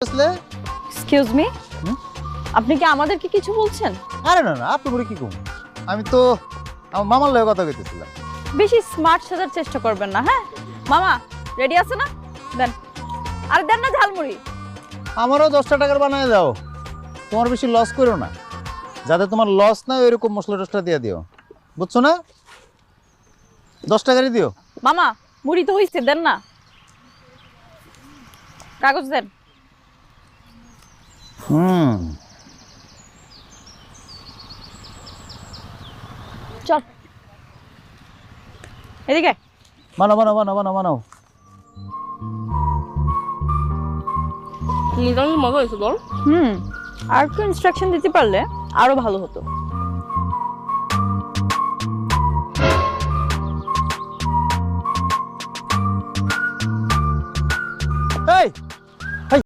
Excuse me, আপনি কি আমাদেরকে কিছু বলছেন? আরে না না, আপনি বলে কি কম? আমি তো আমার মামার লগে কথা কইতেছিলাম। বেশি স্মার্ট সাজার চেষ্টা করবেন না, হ্যাঁ? মামা রেডি আছে না? দেন, আর দেন না ঝালমুড়ি। আমারও 10টা টাকার বানায় দাও, তোমার বেশি লস করো না, যাতে তোমার লস না এরকম মশলা টসলা দিয়ে দিও, বুঝছো না? 10 টাকারই দিও। মামা মুড়ি তো হইছে, দেন না, কাগজ দেন। চল এদিকে। মানো মানো মানো মানো মানো। নিজামের মজা হয়েছে বল। আর একটু ইনস্ট্রাকশন দিতে পারলে আরো ভালো হতো।